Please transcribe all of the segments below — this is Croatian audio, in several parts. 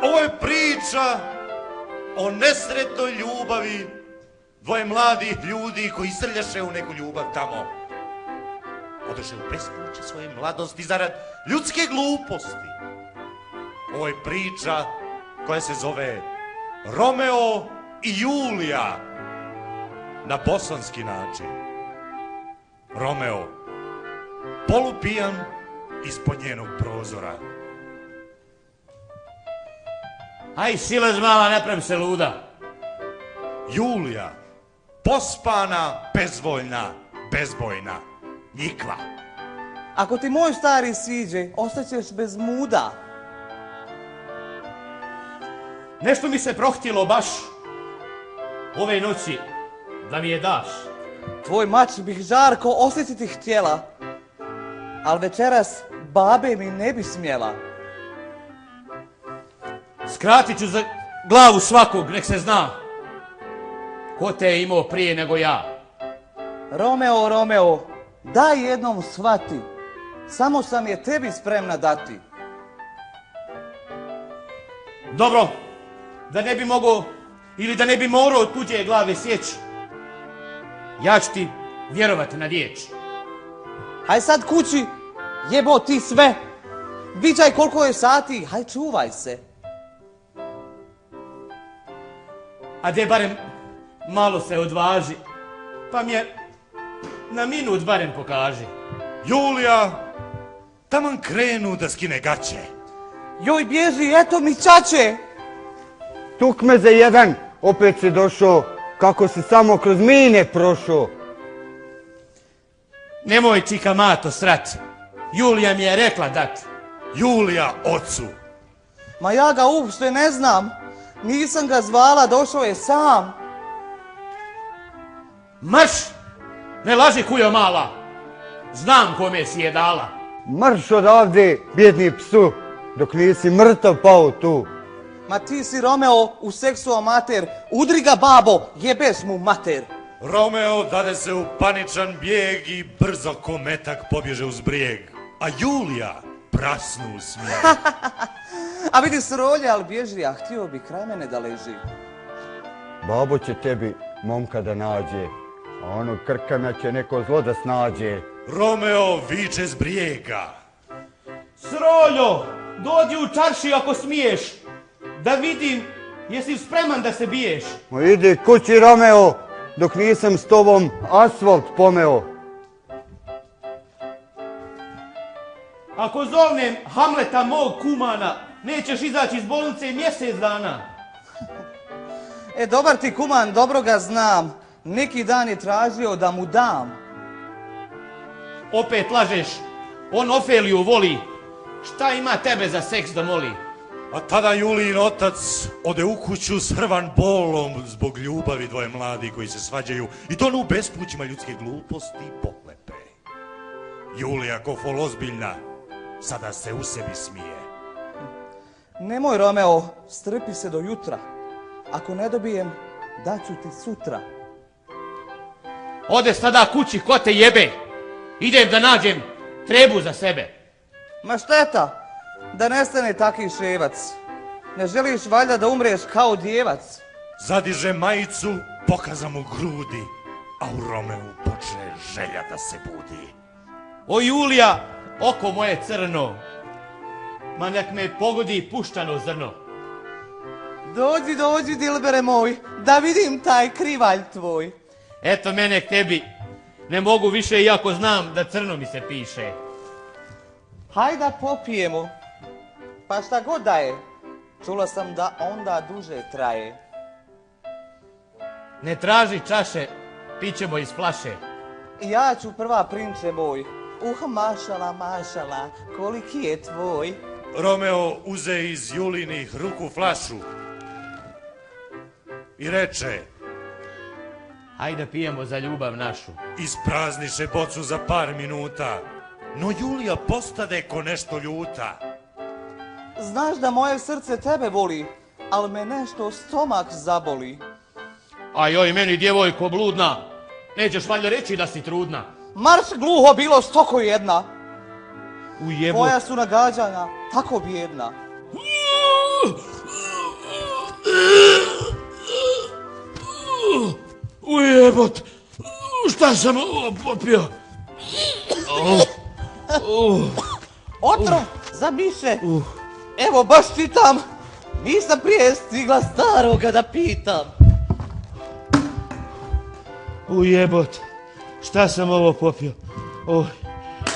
Ovo je priča o nesretnoj ljubavi dvoje mladih ljudi koji srljaše u neku ljubav tamo. Odeše u bespuće svoje mladosti zarad ljudske gluposti. Ovo je priča koja se zove Romeo i Julija na bosanski način. Romeo, polupijan ispod njenog prozora. Aj, silaz mala, ne pravi se luda. Julija, pospana, bezvoljna, bezbojna, njikva. Ako ti moj stari siđe, ostaćeš bez muda. Nešto mi se prohtjelo baš ove noći da mi je daš. Tvoj mač bih žarko osjetiti htjela, al večeras babe mi ne bi smjela. Skratit ću za glavu svakog, nek se zna ko te je imao prije nego ja. Romeo, Romeo, daj jednom shvati, samo sam je tebi spremna dati. Dobro, da ne bi mogao ili da ne bi morao tuđe glave sjeći, ja ću ti vjerovati na riječ. Haj sad kući, jebo ti sve. Viđaj koliko je sati, haj čuvaj se. A de barem malo se odvaži, pa mi je na minut barem pokaži. Julija, taman krenu da skine gaće. Joj, bježi, eto mi čače. Tukme za jedan, opet si došao, kako si samo kroz mine prošao. Nemoj čika mato srat, Julija mi je rekla dat. Julija ocu. Ma ja ga uopšte ne znam. Nisam ga zvala, došao je sam. Marš! Ne laži kujo mala! Znam kome si je dala. Marš odavde, bjedni psu, dok nisi mrtav pao tu. Ma ti si Romeo u seksu amater. Udri ga babo, jebeš mu mater. Romeo dade se u paničan bijeg i brzo ko metak pobježe uz brijeg. A Julija prasnu u smijeh. A vidi srolje, ali bježi, a htio bi kraj mene da leži. Babo će tebi momka da nađe, a onog krkana će neko zlo da snađe. Romeo viče s brijega. Sroljo, dođi u čaršiju ako smiješ, da vidim jesi spreman da se biješ. Ma idi kući, Romeo, dok nisam s tobom asfalt pomeo. Ako zovnem Hamleta mog kumana, nećeš izaći iz bolnice mjesec dana. E, dobar ti kuman, dobro ga znam. Neki dan je tražio da mu dam. Opet lažeš, on Ofeliju voli. Šta ima tebe za seks da moli? A tada Julijin otac ode u kuću s hrvan bolom zbog ljubavi dvoje mladi koji se svađaju i tonu u bespućima ljudske gluposti i pohlepe. Julija, ko fol ozbiljna, sada se u sebi smije. Nemoj, Romeo, strpi se do jutra. Ako ne dobijem, daću ti sutra. Ode sada kući, ko te jebe. Idem da nađem trebu za sebe. Ma šteta, da nestane taki ševac. Ne želiš valjda da umreš kao djevac. Zadiže majicu, pokaza mu grudi, a u Romeu počne želja da se budi. O Julija, oko moje crno, ma nek me pogodi puštano zrno. Dođi, dođi, dilbere moj, da vidim taj krivalj tvoj. Eto mene k tebi, ne mogu više iako znam da crno mi se piše. Hajda popijemo, pa šta god da je, čula sam da onda duže traje. Ne traži čaše, pićemo iz flaše. Ja ću prva, prinče moj. Mašala, mašala, koliki je tvoj? Romeo uze iz Julinih ruku flašu i reče: Hajde pijemo za ljubav našu. Isprazniše bocu za par minuta, no Julija postade ko nešto ljuta. Znaš da moje srce tebe voli, ali me nešto stomak zaboli. A joj, meni djevojko bludna, nećeš valjda reći da si trudna? Marš gluho bilo stoko jedna. Ujebo. Tvoja su nagađanja tako bijedna. Ujebot, šta sam ovo popio? Otrov za miše. Evo baš čitam. Nisam prije stigla staroga da pitam. Ujebot, šta sam ovo popio?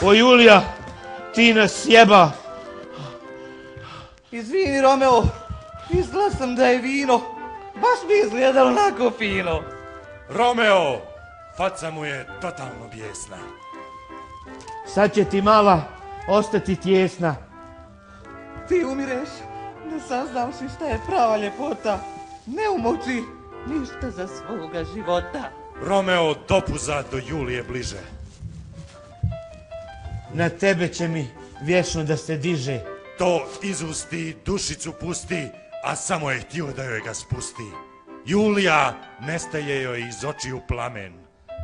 O Julija, ti nas jeba. Izvini Romeo, mislila sam da je vino. Baš mi izgleda onako fino. Romeo, faca mu je totalno bijesna. Sad će ti mala ostati tjesna. Ti umireš, ne saznavši šta je prava ljepota. Ne umoči ništa za svoga života. Romeo dopuza do Julije bliže. Na tebe će mi vječno da se diže. To izusti, dušicu pusti, a samo je htio da joj ga spusti. Julija nestaje joj iz očiju plamen.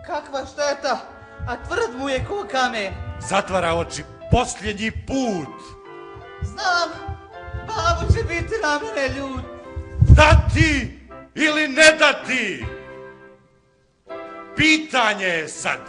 Kakva šteta, a tvrd mu je ko kamen. Zatvara oči posljednji put. Znam, babu će biti na mene ljud. Dati ili ne dati? Pitanje je sad.